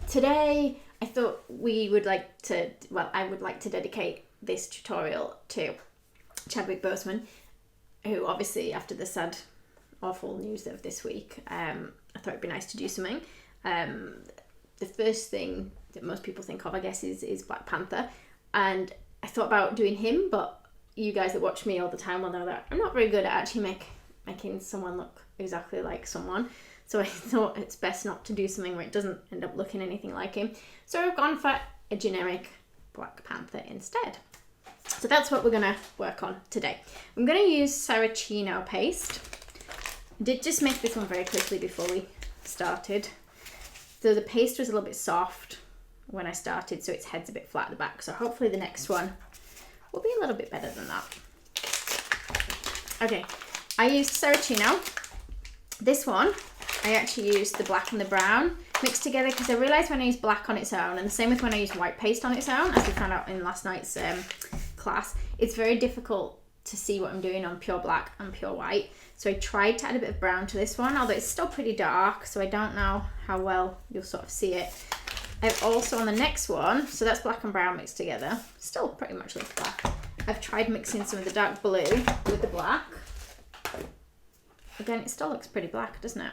Today I thought I would like to dedicate this tutorial to Chadwick Boseman, who obviously after the sad, awful news of this week, I thought it'd be nice to do something. The first thing that most people think of, I guess, is Black Panther, and I thought about doing him, but you guys that watch me all the time will know that I'm not very good at actually making someone look exactly like someone. So I thought it's best not to do something where it doesn't end up looking anything like him. So I've gone for a generic Black Panther instead. So that's what we're going to work on today. I'm going to use Saracino paste. I did just make this one very quickly before we started. So the paste was a little bit soft when I started, so its head's a bit flat at the back. So hopefully the next one will be a little bit better than that. Okay, I used Saracino. This one, I actually used the black and the brown mixed together because I realised when I use black on its own, and the same with when I use white paste on its own, as we found out in last night's class, it's very difficult to see what I'm doing on pure black and pure white. So I tried to add a bit of brown to this one, although it's still pretty dark, so I don't know how well you'll sort of see it. I've also on the next one, so that's black and brown mixed together, still pretty much looks black. I've tried mixing some of the dark blue with the black. Again, it still looks pretty black, doesn't it?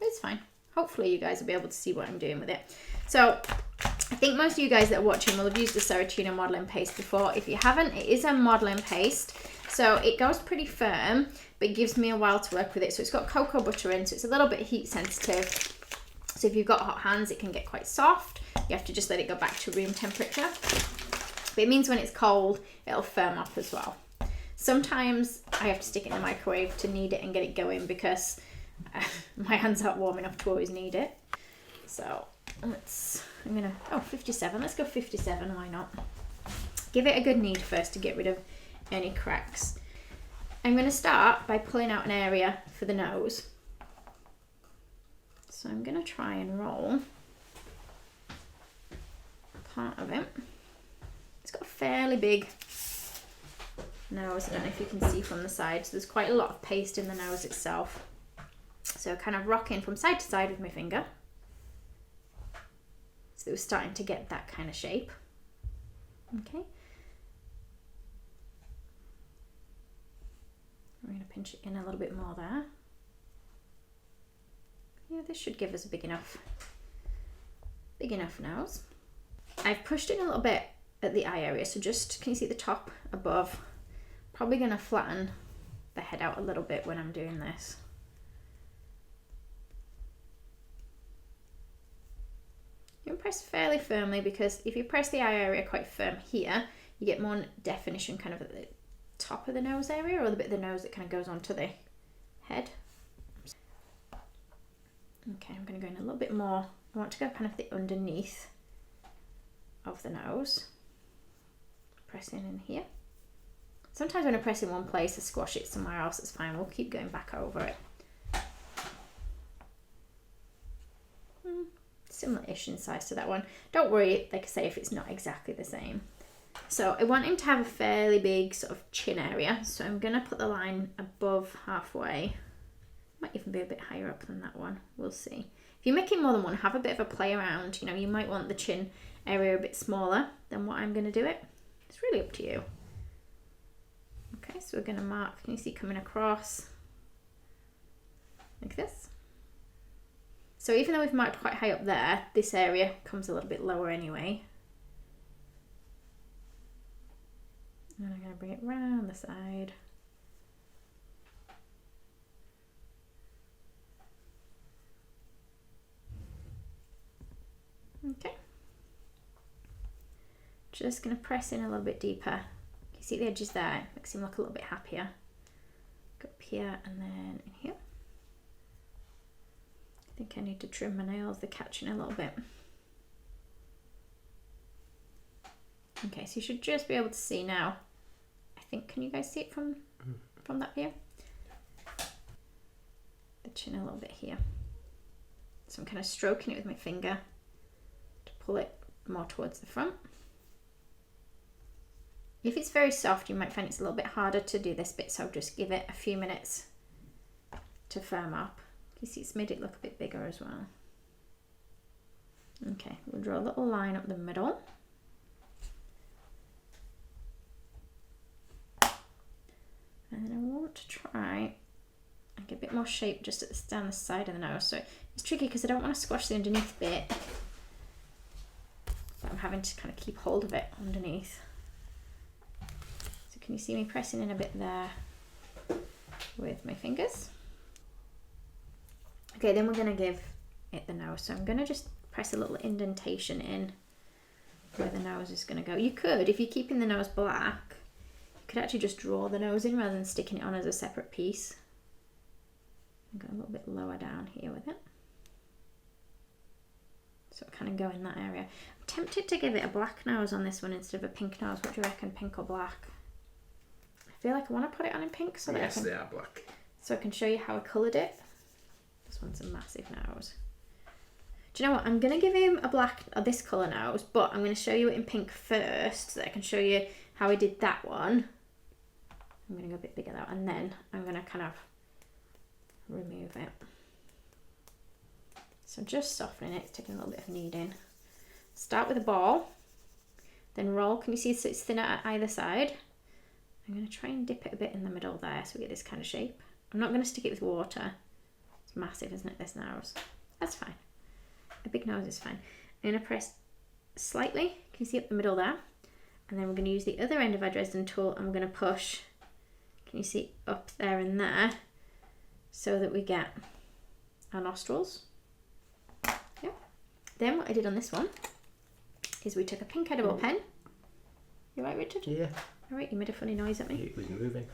It's fine. Hopefully you guys will be able to see what I'm doing with it. So I think most of you guys that are watching will have used the Saracino modelling paste before. If you haven't, it is a modelling paste. So it goes pretty firm, but it gives me a while to work with it. So it's got cocoa butter in, so it's a little bit heat sensitive. So if you've got hot hands, it can get quite soft. You have to just let it go back to room temperature. But it means when it's cold, it'll firm up as well. Sometimes I have to stick it in the microwave to knead it and get it going because my hands aren't warm enough to always knead it. So I'm gonna, 57, let's go 57, why not? Give it a good knead first to get rid of any cracks. I'm gonna start by pulling out an area for the nose. So I'm gonna try and roll part of it. It's got a fairly big nose, I don't know if you can see from the side, so there's quite a lot of paste in the nose itself. So kind of rocking from side to side with my finger. So it was starting to get that kind of shape. Okay. We're going to pinch it in a little bit more there. Yeah, this should give us a big enough nose. I've pushed it a little bit at the eye area, so just, can you see the top above? Probably going to flatten the head out a little bit when I'm doing this. You can press fairly firmly because if you press the eye area quite firm here, you get more definition kind of at the top of the nose area, or the bit of the nose that kind of goes onto the head. Okay, I'm going to go in a little bit more. I want to go kind of the underneath of the nose. Pressing in here. Sometimes when I press in one place, I squash it somewhere else, it's fine. We'll keep going back over it. Similar-ish in size to that one. Don't worry, like I say, if it's not exactly the same. So I want him to have a fairly big sort of chin area. So I'm going to put the line above halfway. Might even be a bit higher up than that one. We'll see. If you're making more than one, have a bit of a play around. You know, you might want the chin area a bit smaller than what I'm going to do it. It's really up to you. Okay, so we're going to mark, can you see coming across like this? So even though we've marked quite high up there, this area comes a little bit lower anyway. And I'm going to bring it round the side. Okay. Just going to press in a little bit deeper. You see the edges there? Makes him look a little bit happier. Go up here and then in here. I think I need to trim my nails, they're catching a little bit. Okay, so you should just be able to see now. I think, can you guys see it from that view? The chin a little bit here. So I'm kind of stroking it with my finger to pull it more towards the front. If it's very soft, you might find it's a little bit harder to do this bit, so just give it a few minutes to firm up. You see it's made it look a bit bigger as well. Okay, we'll draw a little line up the middle. And then I want to try and get a bit more shape just down the side of the nose. So it's tricky because I don't want to squash the underneath bit, but I'm having to kind of keep hold of it underneath. So can you see me pressing in a bit there with my fingers? Okay, then we're going to give it the nose. So I'm going to just press a little indentation in where the nose is going to go. You could, if you're keeping the nose black, you could actually just draw the nose in rather than sticking it on as a separate piece. I'm going a little bit lower down here with it. So kind of go in that area. I'm tempted to give it a black nose on this one instead of a pink nose. What do you reckon, pink or black? I feel like I want to put it on in pink so that yes, they are black. So I can show you how I coloured it. This one's a massive nose. Do you know what? I'm going to give him a black, or this colour nose, but I'm going to show you it in pink first so that I can show you how I did that one. I'm going to go a bit bigger though, and then I'm going to kind of remove it. So just softening it, taking a little bit of kneading. Start with a ball, then roll. Can you see it's thinner at either side? I'm going to try and dip it a bit in the middle there so we get this kind of shape. I'm not going to stick it with water. It's massive, isn't it, this nose? That's fine. A big nose is fine. I'm going to press slightly. Can you see up the middle there? And then we're going to use the other end of our Dresden tool and we're going to push. Can you see up there and there? So that we get our nostrils. Yeah. Then what I did on this one is we took a pink edible pen. You right, Richard? Yeah. All right, you made a funny noise at me. It was moving.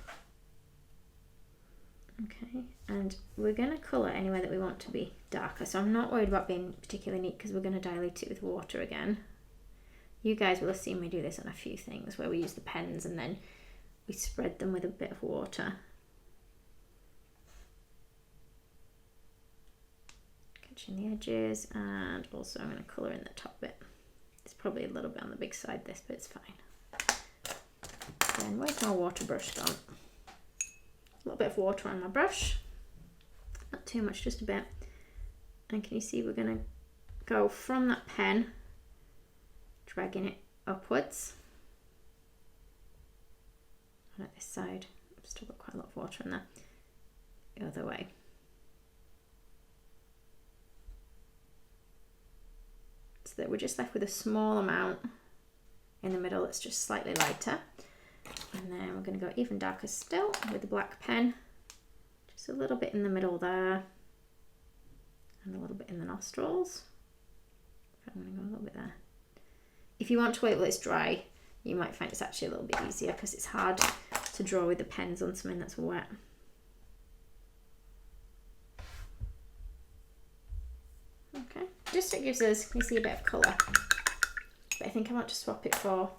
Okay, and we're going to colour anywhere that we want to be darker. So I'm not worried about being particularly neat because we're going to dilute it with water again. You guys will have seen me do this on a few things where we use the pens and then we spread them with a bit of water. Catching the edges, and also I'm going to colour in the top bit. It's probably a little bit on the big side, this, but it's fine. Then where's my water brush gone? A little bit of water on my brush, not too much, just a bit. And can you see we're going to go from that pen, dragging it upwards. And at this side, I've still got quite a lot of water in there. The other way. So that we're just left with a small amount in the middle that's just slightly lighter. And then we're going to go even darker still with the black pen. Just a little bit in the middle there. And a little bit in the nostrils. I'm going to go a little bit there. If you want to wait till it's dry, you might find it's actually a little bit easier because it's hard to draw with the pens on something that's wet. Okay, just so it gives us, you see, a bit of colour. But I think I want to swap it for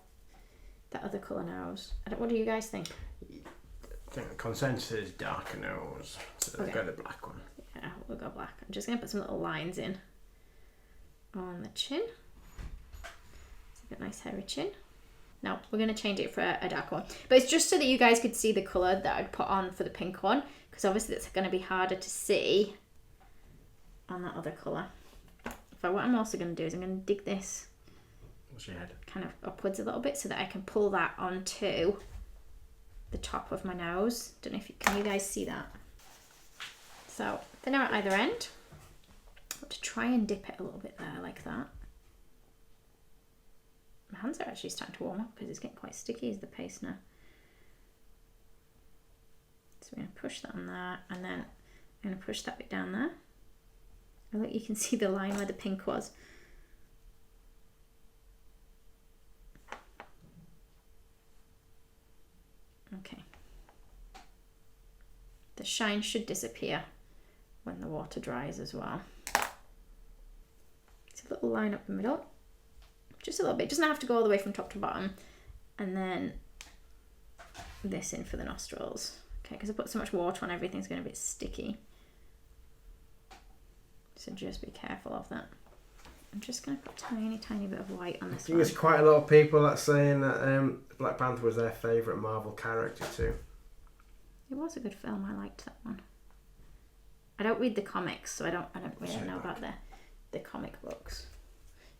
that other colour nose. What do you guys think? I think the consensus is darker nose, so let's go the black one. Yeah, we'll go black. I'm just going to put some little lines in on the chin. It's a nice hairy chin. No, we're going to change it for a dark one. But it's just so that you guys could see the colour that I'd put on for the pink one, because obviously that's going to be harder to see on that other colour. So what I'm also going to do is I'm going to dig this kind of upwards a little bit so that I can pull that onto the top of my nose. Don't know if can you guys see that? So thinner at either end. I want to try and dip it a little bit there like that. My hands are actually starting to warm up because it's getting quite sticky as the paste now. So we're going to push that on there, and then I'm going to push that bit down there. And look, you can see the line where the pink was. Okay. The shine should disappear when the water dries as well. It's a little line up the middle. Just a little bit. It doesn't have to go all the way from top to bottom. And then this in for the nostrils. Okay, because I put so much water on, everything's going to be sticky. So just be careful of that. I'm just going to put a tiny, tiny bit of white on this one. There's quite a lot of people that saying that Black Panther was their favourite Marvel character too. It was a good film. I liked that one. I don't read the comics, so I don't really know about the comic books.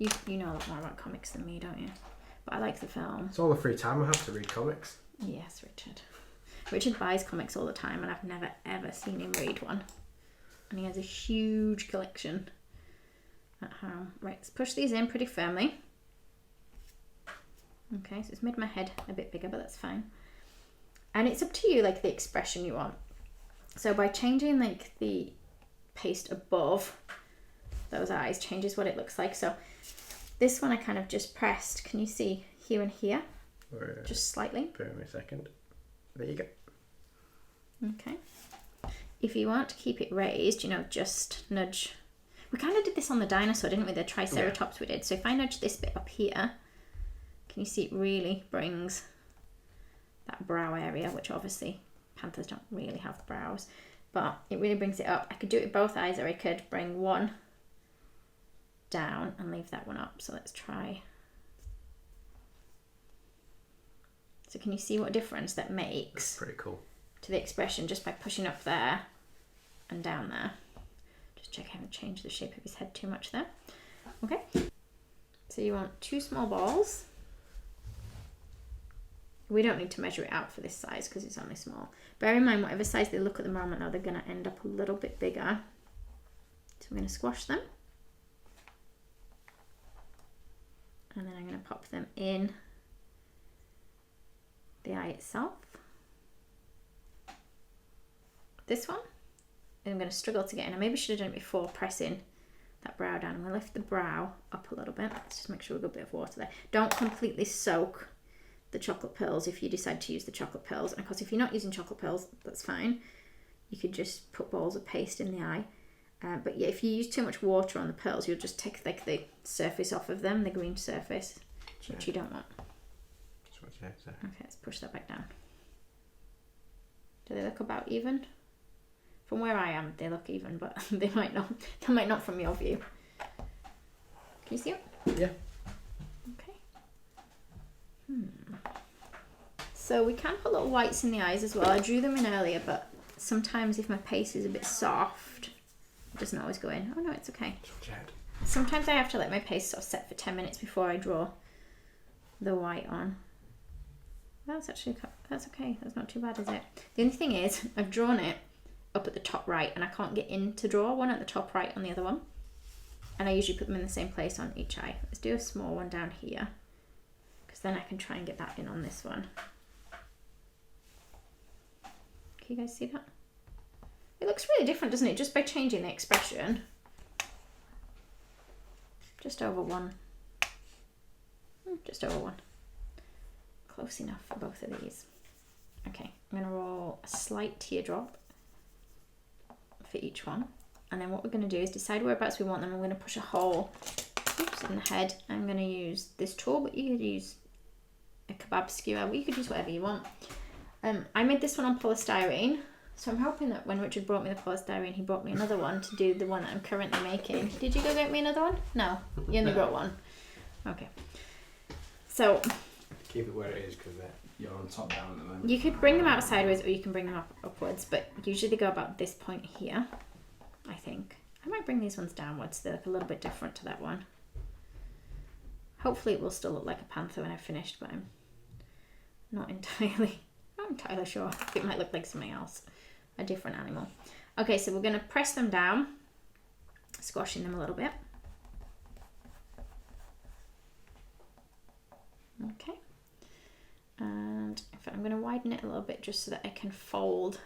You know a lot more about comics than me, don't you? But I like the film. It's all the free time I have to read comics. Yes, Richard. Richard buys comics all the time, and I've never ever seen him read one. And he has a huge collection at home. Right, let's push these in pretty firmly. Okay, so it's made my head a bit bigger, but that's fine. And it's up to you, like, the expression you want. So by changing, like, the paste above those eyes changes what it looks like. So this one I kind of just pressed. Can you see here and here? Just slightly. Bear with me a second. There you go. Okay. If you want to keep it raised, just nudge. We kind of did this on the dinosaur, didn't we? The Triceratops we did. So if I nudge this bit up here, can you see it really brings that brow area, which obviously panthers don't really have brows, but it really brings it up. I could do it with both eyes, or I could bring one down and leave that one up. So let's try. So can you see what difference that makes? That's pretty cool. To the expression just by pushing up there and down there. Just check I haven't changed the shape of his head too much there. Okay. So you want 2 small balls. We don't need to measure it out for this size because it's only small. Bear in mind, whatever size they look at the moment now, they're going to end up a little bit bigger. So I'm going to squash them. And then I'm going to pop them in the eye itself. This one, I'm going to struggle to get in. I maybe should have done it before pressing that brow down. I'm going to lift the brow up a little bit. Let's just make sure we've got a bit of water there. Don't completely soak the chocolate pearls if you decide to use the chocolate pearls. And of course, if you're not using chocolate pearls, that's fine. You could just put balls of paste in the eye. But yeah, if you use too much water on the pearls, you'll just take like the surface off of them, the green surface, which you don't want. Okay, let's push that back down. Do they look about even? From where I am, they look even, but they might not. They might not from your view. Can you see it? Yeah. Okay. So we can put little whites in the eyes as well. I drew them in earlier, but sometimes if my paste is a bit soft, it doesn't always go in. Oh no, it's okay. Sometimes I have to let my paste sort of set for 10 minutes before I draw the white on. That's okay. That's not too bad, is it? The only thing is, I've drawn it up at the top right, and I can't get in to draw one at the top right on the other one. And I usually put them in the same place on each eye. Let's do a small one down here, because then I can try and get that in on this one. Can you guys see that? It looks really different, doesn't it? Just by changing the expression. Just over one. Just over one. Close enough for both of these. Okay, I'm going to roll a slight teardrop for each one. And then what we're going to do is decide whereabouts we want them. I'm going to push a hole in the head. I'm going to use this tool, but you could use a kebab skewer. You could use whatever you want. I made this one on polystyrene. So I'm hoping that when Richard brought me the polystyrene, he brought me another one to do the one that I'm currently making. Did you go get me another one? No, you only brought one. Okay. So keep it where it is because you're on top down at the moment. You could bring them out sideways or you can bring them up upwards, but usually they go about this point here, I think. I might bring these ones downwards. They look a little bit different to that one. Hopefully it will still look like a panther when I've finished, but I'm not entirely sure. I think it might look like something else. A different animal. Okay, so we're going to press them down, squashing them a little bit. Okay. And in fact, I'm going to widen it a little bit just so that I can fold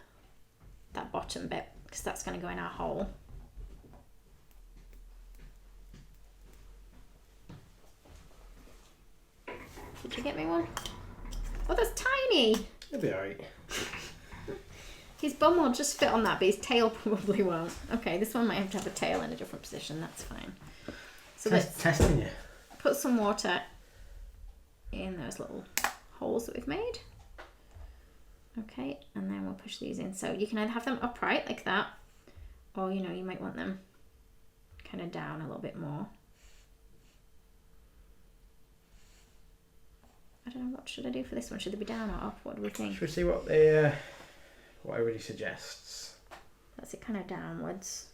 that bottom bit, because that's going to go in our hole. Did you get me one? Oh, that's tiny! It'll be alright. His bum will just fit on that, but his tail probably won't. Okay, this one might have to have a tail in a different position. That's fine. So let's testing you. Put some water in those little holes that we've made. Okay, and then we'll push these in. So you can either have them upright like that, or you might want them kind of down a little bit more. I don't know, what should I do for this one? Should they be down or up? What do we think? Should we see what what everybody suggests? That's it, kind of downwards.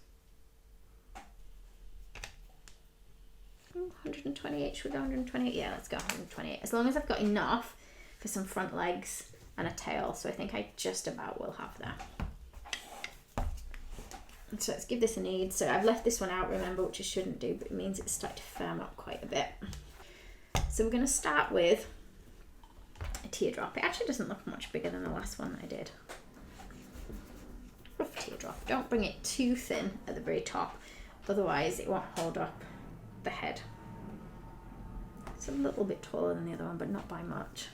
128, should we go 128? Yeah, let's go 128. As long as I've got enough for some front legs and a tail, so I think I just about will have that. So let's give this a knead. So I've left this one out, remember, which I shouldn't do, but it means it's starting to firm up quite a bit. So we're going to start with a teardrop. It actually doesn't look much bigger than the last one that I did. Rough teardrop. Don't bring it too thin at the very top, otherwise it won't hold up the head. It's a little bit taller than the other one, but not by much.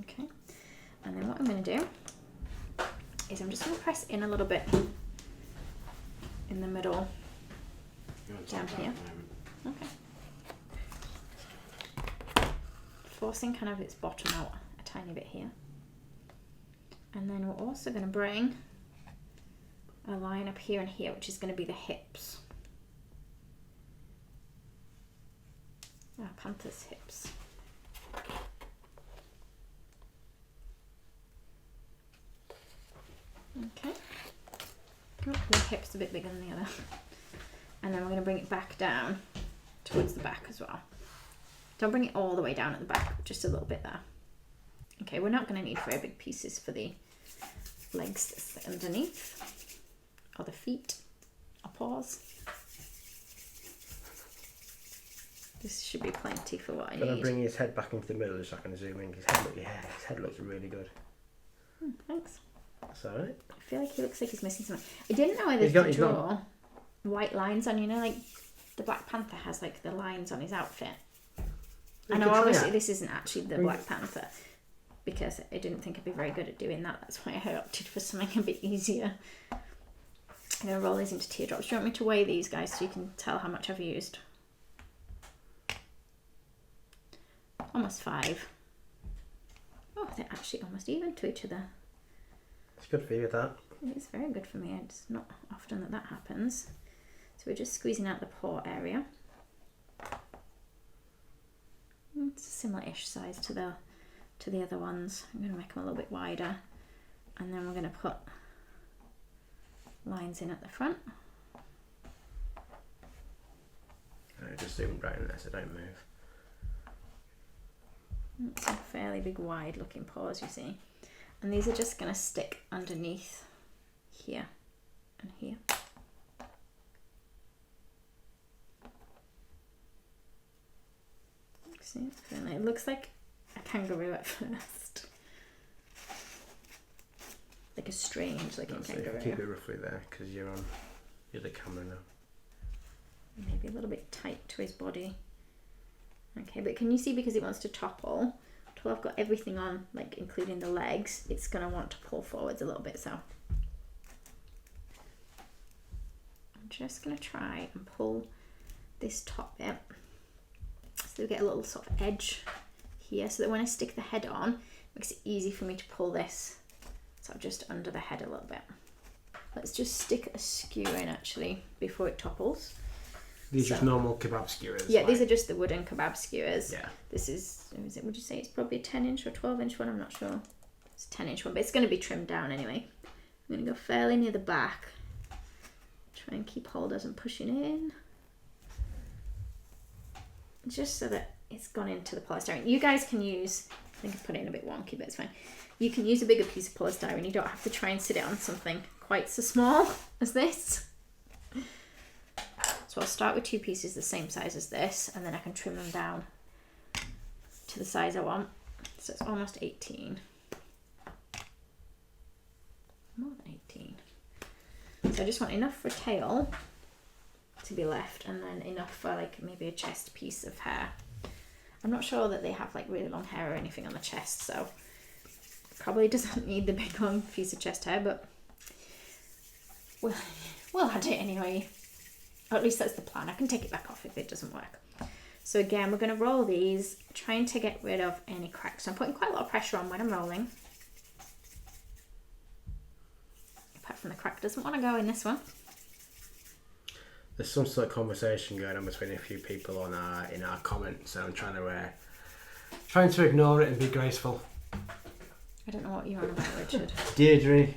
Okay, and then what I'm going to do is I'm just going to press in a little bit in the middle down here. Okay. Forcing kind of its bottom out a tiny bit here. And then we're also going to bring a line up here and here, which is going to be the hips. Panther's hips. Okay. Oh, the hip's a bit bigger than the other. And then we're going to bring it back down towards the back as well. Don't bring it all the way down at the back, just a little bit there. Okay, we're not going to need very big pieces for the legs that's underneath, or the feet, or paws. This should be plenty for what I need. Can I bring his head back into the middle just so I can zoom in? His head looks really good. Thanks. That's alright. I feel like he looks like he's missing something. I didn't know whether to draw white lines on, you know, like the Black Panther has like the lines on his outfit. I know obviously this isn't actually the Black Panther, because I didn't think I'd be very good at doing that. That's why I opted for something a bit easier. I'm going to roll these into teardrops. Do you want me to weigh these, guys, so you can tell how much I've used? Almost 5. Oh, they're actually almost even to each other. It's good for you, that. It's very good for me. It's not often that that happens. So we're just squeezing out the paw area. It's a similar-ish size to the other ones. I'm going to make them a little bit wider, and then we're going to put lines in at the front. I just zoom right in there so don't move. It's a fairly big, wide-looking paws, you see, and these are just going to stick underneath here and here. See, it looks like a kangaroo at first, like a strange looking kangaroo. Keep it roughly there because you're the camera now. Maybe a little bit tight to his body. Okay, but can you see, because it wants to topple, until I've got everything on, like including the legs, it's going to want to pull forwards a little bit. So I'm just going to try and pull this top bit, so we get a little sort of edge here, so that when I stick the head on, it makes it easy for me to pull this sort of just under the head a little bit. Let's just stick a skewer in actually before it topples. These are just normal kebab skewers? Yeah, these are just the wooden kebab skewers. Yeah. This is it, would you say it's probably a 10-inch or 12-inch one? I'm not sure. It's a 10-inch one, but it's going to be trimmed down anyway. I'm going to go fairly near the back. Try and keep hold as I'm pushing in. Just so that it's gone into the polystyrene. You guys can use, I think I put it in a bit wonky, but it's fine. You can use a bigger piece of polystyrene. You don't have to try and sit it on something quite so small as this. So I'll start with 2 pieces the same size as this, and then I can trim them down to the size I want. So it's almost 18. More than 18. So I just want enough for a tail to be left, and then enough for like maybe a chest piece of hair. I'm not sure that they have like really long hair or anything on the chest, so probably doesn't need the big long piece of chest hair, but we'll add it anyway. Or at least that's the plan. I can take it back off if it doesn't work. So again, we're going to roll these, trying to get rid of any cracks. I'm putting quite a lot of pressure on when I'm rolling. Apart from the crack doesn't want to go in this one. There's some sort of conversation going on between a few people on in our comments, so I'm trying to ignore it and be graceful. I don't know what you're on about, Richard. Deirdre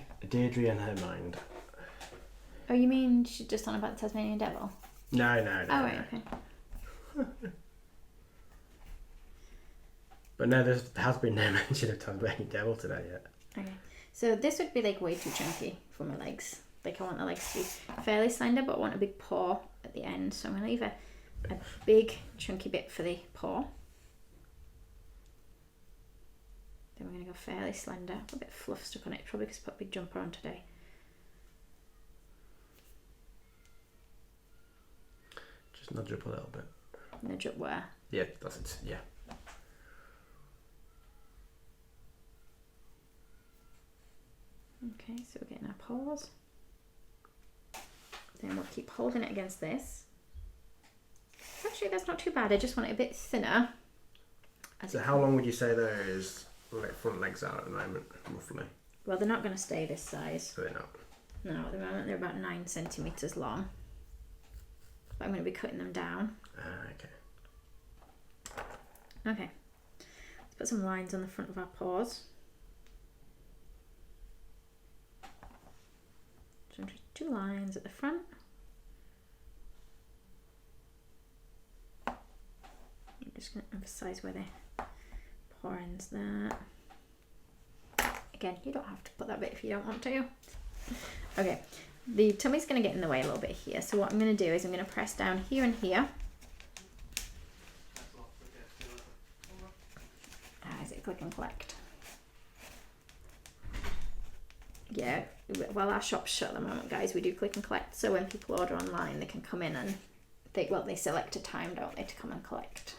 and her mind. Oh, you mean she's just on about the Tasmanian Devil? No. Oh, right, okay. But no, there has been no mention of Tasmanian Devil today yet. Okay. So this would be like way too chunky for my legs. Like I want the legs to be fairly slender, but I want a big paw at the end. So I'm going to leave a big chunky bit for the paw. Then we're going to go fairly slender. A bit of fluff stuck on it, probably because I put a big jumper on today. Just nudge up a little bit. Nudge up where? Yeah, that's it. Yeah. Okay, so we're getting our paws. Then we'll keep holding it against this. Actually, that's not too bad. I just want it a bit thinner. So how long would you say those front legs are at the moment, roughly? Well, they're not going to stay this size. So they're not? No, at the moment they're about 9 centimetres long. But I'm going to be cutting them down. Okay. Okay. Let's put some lines on the front of our paws. So just 2 lines at the front. I'm just going to emphasise where the paw ends there. Again, you don't have to put that bit if you don't want to. Okay, the tummy's going to get in the way a little bit here. So what I'm going to do is I'm going to press down here and here. Is it click and collect? Yeah, well, our shop's shut at the moment, guys. We do click and collect, so when people order online, they can come in and they select a time, don't they, to come and collect.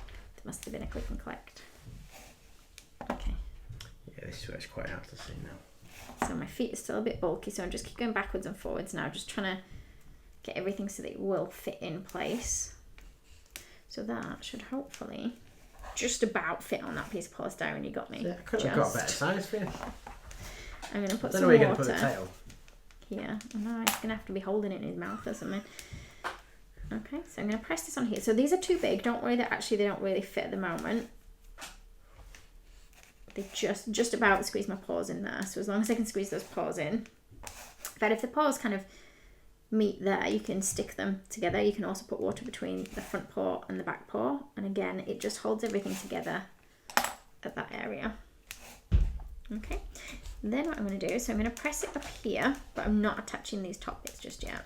There must have been a click and collect. Okay. Yeah, this is where it's quite hard to see now. So my feet are still a bit bulky, so I'm just keep going backwards and forwards now, just trying to get everything so that it will fit in place. So that should hopefully just about fit on that piece of polystyrene you got me. Yeah, I could have got a better size for you. I'm going to put I don't some know where you're water going to put the tail. here. Oh no, he's going to have to be holding it in his mouth or something. Okay, so I'm going to press this on here. So these are too big. Don't worry that actually they don't really fit at the moment. They just about squeeze my paws in there. So as long as I can squeeze those paws in. But if the paws kind of meet there, you can stick them together. You can also put water between the front paw and the back paw. And again, it just holds everything together at that area. Okay, then what I'm going to do is I'm going to press it up here, but I'm not attaching these top bits just yet.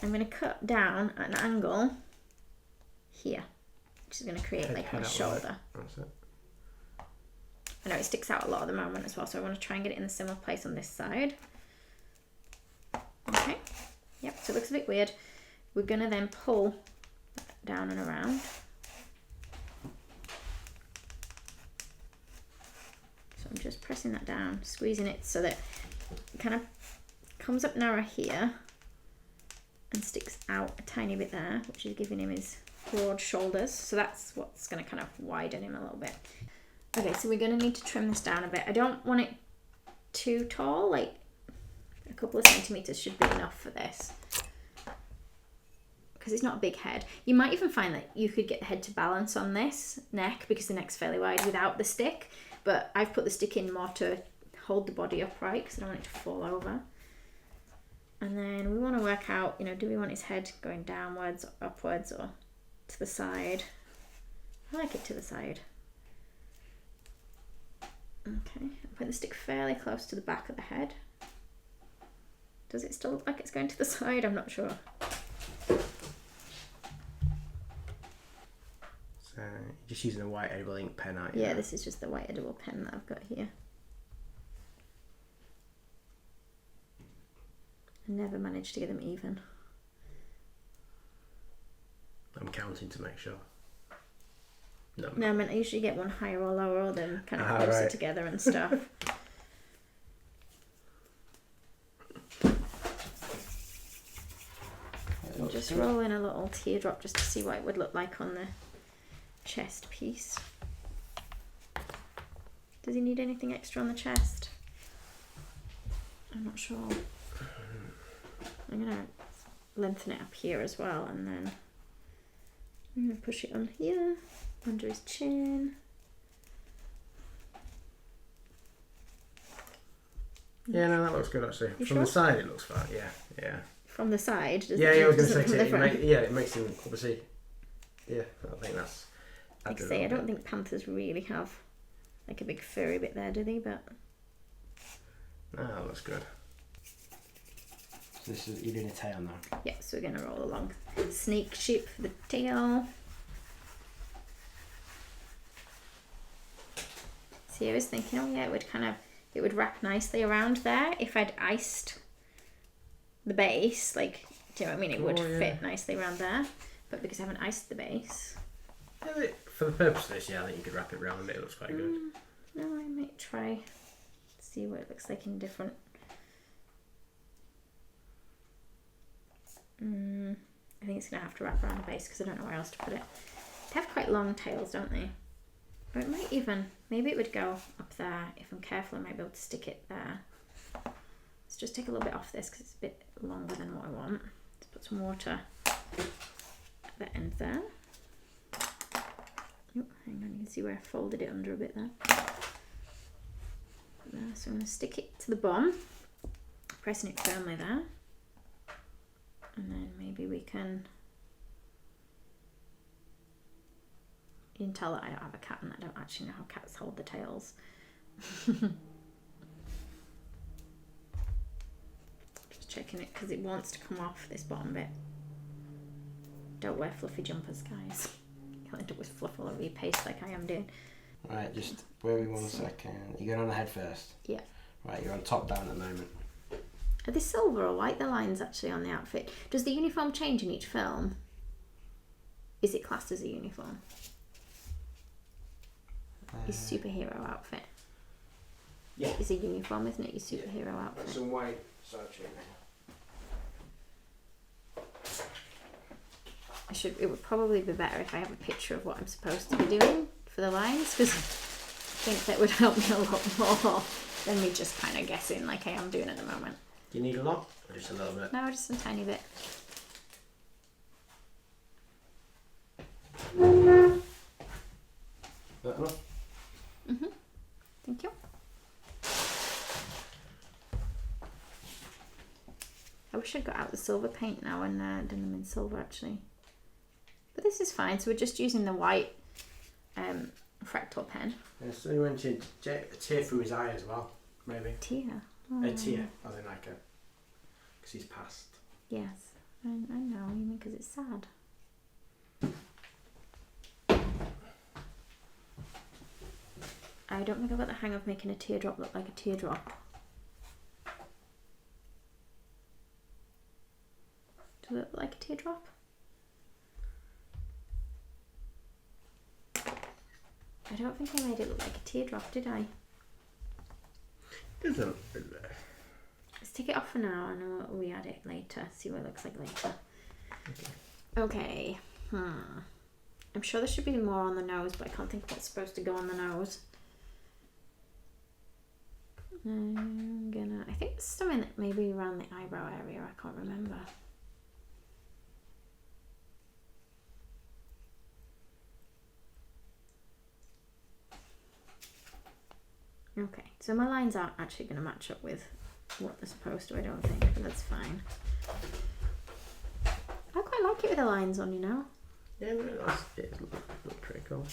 I'm going to cut down at an angle here, which is going to create like my shoulder. That's it. I know it sticks out a lot at the moment as well, so I want to try and get it in a similar place on this side. Okay, yep, so it looks a bit weird. We're going to then pull down and around. So I'm just pressing that down, squeezing it so that it kind of comes up narrow here and sticks out a tiny bit there, which is giving him his broad shoulders. So that's what's going to kind of widen him a little bit. Okay, so we're going to need to trim this down a bit. I don't want it too tall, like a couple of centimetres should be enough for this. Because it's not a big head. You might even find that you could get the head to balance on this neck because the neck's fairly wide without the stick. But I've put the stick in more to hold the body upright because I don't want it to fall over. And then we want to work out, you know, do we want his head going downwards or upwards or to the side? I like it to the side. Okay, I'll put the stick fairly close to the back of the head. Does it still look like it's going to the side? I'm not sure. So just using a white edible ink pen, aren't you? Yeah, this is just the white edible pen that I've got here. I never managed to get them even. I'm counting to make sure. No, I meant I usually get one higher or lower or them kind of closer together and stuff. I'm just roll in a little teardrop just to see what it would look like on the chest piece. Does he need anything extra on the chest? I'm not sure. I'm going to lengthen it up here as well, and then I'm going to push it on here, under his chin. Yeah, no, that looks good actually. From the side it looks fine, yeah. from the side. Yeah, I was going to say, from the front. it makes him, obviously, yeah, I think that's... Like I say, I don't think panthers really have like a big furry bit there, do they? But no, that looks good. So you're doing a tail now? Yeah, so we're going to roll along. Snake shape for the tail. See, I was thinking, oh yeah, it would wrap nicely around there if I'd iced the base. Like, do you know what I mean? It would fit nicely around there. But because I haven't iced the base... For the purpose of this, I think you could wrap it around it. It looks quite good. No, I might try see what it looks like in different... I think it's going to have to wrap around the base because I don't know where else to put it. They have quite long tails, don't they? Or it might even... Maybe it would go up there. If I'm careful, I might be able to stick it there. Let's just take a little bit off this because it's a bit longer than what I want. Let's put some water at the end there. Oh, hang on, you can see where I folded it under a bit there. So I'm going to stick it to the bum, pressing it firmly there. And then maybe we can... You can tell that I don't have a cat and I don't actually know how cats hold the tails. Just checking it because it wants to come off this bottom bit. Don't wear fluffy jumpers, guys. You'll end up with fluff all over your paste like I am doing. Right, just wait 1 second. You're going on the head first? Yeah. Right, you're on top down at the moment. Are they silver or white, the lines actually on the outfit? Does the uniform change in each film? Is it classed as a uniform? His superhero outfit. Yeah. It's a uniform, isn't it? Your superhero outfit. Some white searching. It would probably be better if I have a picture of what I'm supposed to be doing for the lines, because I think that would help me a lot more than me just kind of guessing like I am doing at the moment. Do you need a lot or just a little bit? No, just a tiny bit. That enough? Thank you. I wish I'd got out the silver paint now and done them in silver actually. But this is fine, so we're just using the white fractal pen. Yeah, so you mentioned a tear through his eye as well, maybe. Tear? A tear, as in like a... Because he's passed. Yes, I know, you mean because it's sad. I don't think I've got the hang of making a teardrop look like a teardrop. Does it look like a teardrop? I don't think I made it look like a teardrop, did I? Doesn't. Let's take it off for now and we add it later. See what it looks like later. Okay. I'm sure there should be more on the nose, but I can't think what's supposed to go on the nose. I think it's something that maybe around the eyebrow area. I can't remember. Okay, so my lines aren't actually going to match up with what they're supposed to, I don't think, but that's fine. I quite like it with the lines on, you know? Yeah, it looks pretty cool.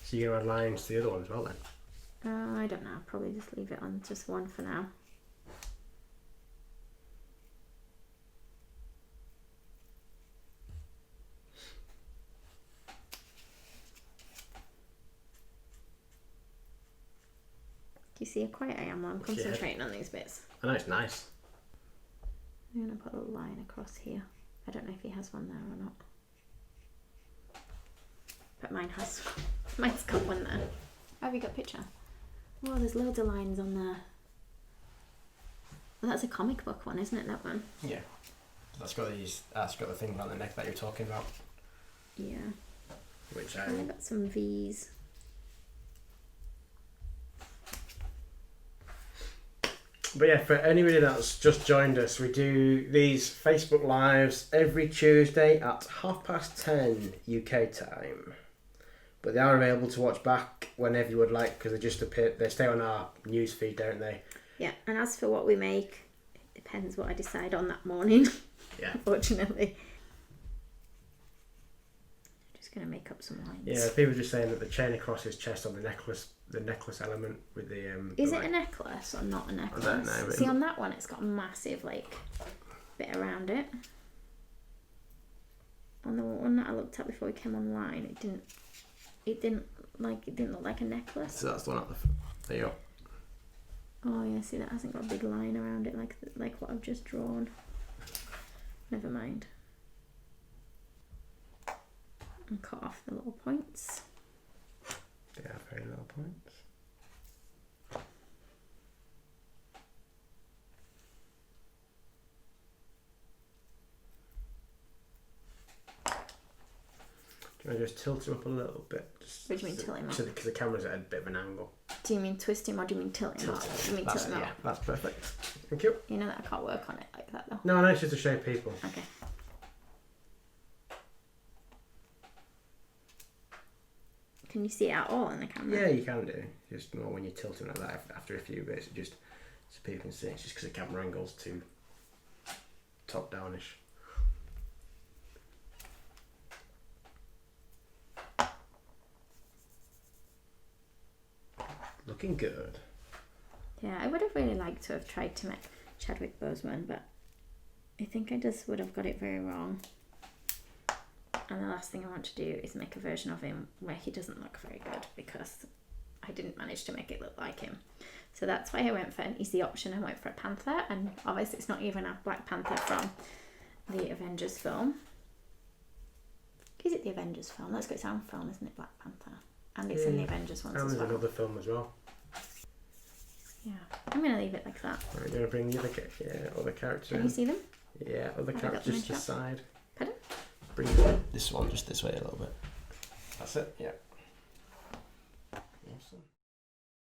So you're going to add lines to the other one as well then? I don't know, I'll probably just leave it on just one for now. Do you see how quiet I am while I'm concentrating on these bits? I know, it's nice. I'm going to put a line across here. I don't know if he has one there or not. But mine's got one there. Oh, have you got a picture? Oh, there's loads of lines on there. Well, that's a comic book one, isn't it, that one? Yeah. That's got the thing around the neck that you're talking about. Yeah. Which I got some V's. But yeah, for anybody that's just joined us, we do these Facebook Lives every Tuesday at 10:30 UK time. But they are available to watch back whenever you would like, because they just appear. They stay on our news feed, don't they? Yeah, and as for what we make, it depends what I decide on that morning. Yeah. Unfortunately. Just going to make up some lines. Yeah, people are just saying that the chain across his chest on the necklace element with the... Is the, it a necklace or not a necklace? I don't know. See, on that one, it's got a massive, bit around it. On the one that I looked at before we came online, it didn't look like a necklace. So that's the one at there you go. Oh yeah, see, that hasn't got a big line around it like what I've just drawn. Never mind. And cut off the little points. They are very little points. Do you want to just tilt him up a little bit? What do you mean tilt him up? Because the camera's at a bit of an angle. Do you mean twist him or do you mean tilt him up? Do you mean tilt him up? Yeah, that's perfect. Thank you. You know that I can't work on it like that though. No, it's just to show people. Okay. Can you see it at all in the camera? Yeah, you can do. Just more when you're tilting like that after a few bits, just so people can see. It's just because the camera angle's too top downish. Looking good. Yeah, I would have really liked to have tried to make Chadwick Boseman, but I think I just would have got it very wrong. And the last thing I want to do is make a version of him where he doesn't look very good because I didn't manage to make it look like him. So that's why I went for an easy option. I went for a Panther, and obviously it's not even a Black Panther from the Avengers film. Is it the Avengers film? That's got its own film, isn't it, Black Panther? And it's in the Avengers ones And as there's well. another film as well. Yeah, I'm going to leave it like that. Right, going to bring the other character Can in. you see them? Yeah, other Have I got character them in just to the shot? side. Pardon? Bring this one just this way a little bit. That's it, yeah. Awesome.